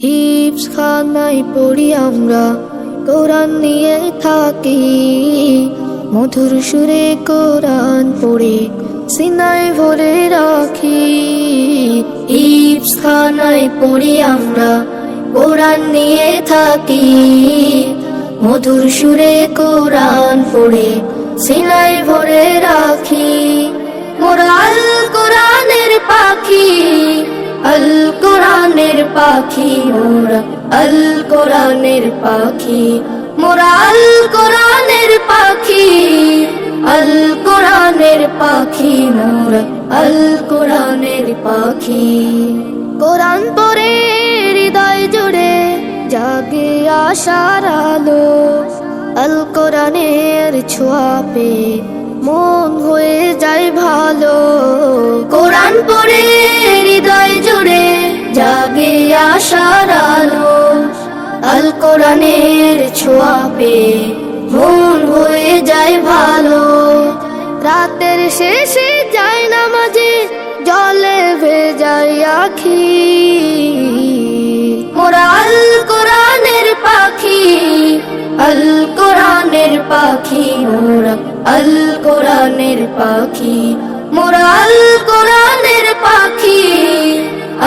হিফজ খানায় পড়ি আমরা, কোরআন নিয়ে থাকি। মধুর সুরে কোরআন পড়ে সিনায় ভরে রাখি। হিফজ খানায় পড়ি আমরা, কোরআন নিয়ে থাকি। মধুর সুরে কোরআন পড়ে সিনায় ভরে রাখি। মোরা আল কোরআনের পাখি, আল কোরআনের পাখি মোরা, আল কোরআনের পাখি মোরা, আল কোরআনের পাখি, আল কোরআনের পাখি মোরা, আল কোরআনের পাখি। কোরআন পড়ে হৃদয় জুড়ে জাগে আশার আলো, আল কোরআনের ছোঁয়া পেয়ে মন হয়ে যায় ভালো। কোরআন পড়ে হৃদয় জুড়ে জাগে আশার আলো, আল কোরআনের ছোঁয়া পেয়ে মন হয়ে যায় ভালো। রাতের শেষে যায় নামাজে জলে ভেজায় আখি। মোরা আল কোরআনের পাখি, আল কোরআনের পাখি মোরা, আল কোরআনের পাখি মোরা, আল কোরআনের পাখি,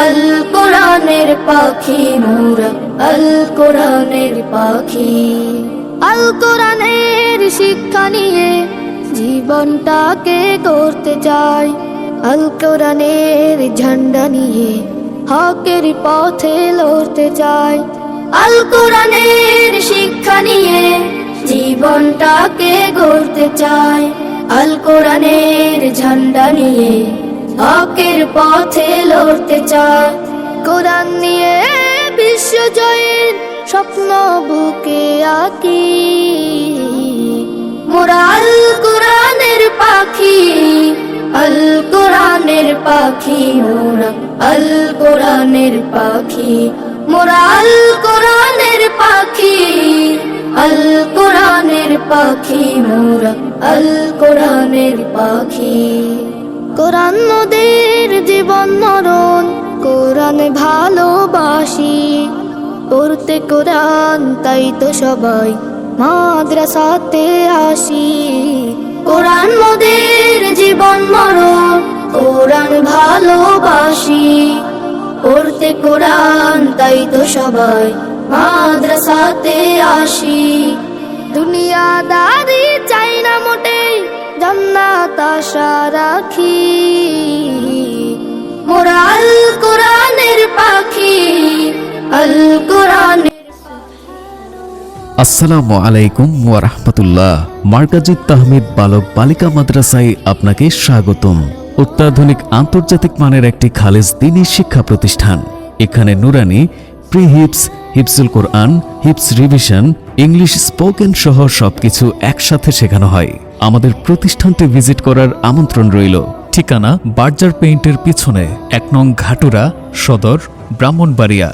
আল কোরআনের পাখি মোরা, আল কোরআনের পাখি। আল কোরআনের শিক্ষা নিয়ে জীবনটাকে করতে চাই, আল কোরআনের ঝান্ডা নিয়ে হকের পথে লড়তে চাই। আল কোরআনের শিক্ষা নিয়ে জীবনটাকে গড়তে চাই, আল কোরআনের ঝান্ডা নিয়ে হকের পথে লড়তে চাই। কোরআন নিয়ে বিশ্ব জয়ের স্বপ্ন বুকে আঁকি। মোরা আল কোরআনের পাখি, আল কোরআনের পাখি মোরা, আল কোরআনের পাখি মোরা, আল কোরআনের পাখি, আল কোরআনের পাখি মোরা, আল কোরআনের পাখি। কোরআন মোদের জীবন মরণ, কোরআন ভালোবাসি। পড়তে কোরআন তাই তো সবাই মাদ্রাসাতে আসি। কোরআন মোদের জীবন মরণ, কোরআন ভালোবাসি। পড়তে কোরআন তাই তো সবাই মাদ্রাসাতে আসি। দুনিয়াদারি চাই না মোটেই, জান্নাত আশা রাখি। মোরা আল কোরআনের পাখি, আল কোরআনের। আসসালামু আলাইকুম ওয়া রাহমাতুল্লাহ। মার্কাজুত তাহমিদ বালক বালিকা মাদ্রাসায় আপনাকে স্বাগতম। অত্যাধুনিক আন্তর্জাতিক মানের একটি খালেজ দ্বীনী শিক্ষা প্রতিষ্ঠান। এখানে নুরানি, প্রি হিপস, হিফজুল কোরআন, হিপস রিভিশন, ইংলিশ স্পোকেন সহ সবকিছু একসাথে শেখানো হয়। আমাদের প্রতিষ্ঠানটি ভিজিট করার আমন্ত্রণ রইল। ঠিকানা বার্জার পেইন্টের পিছনে, 1 নং ঘাটুরা, সদর, ব্রাহ্মণবাড়িয়া।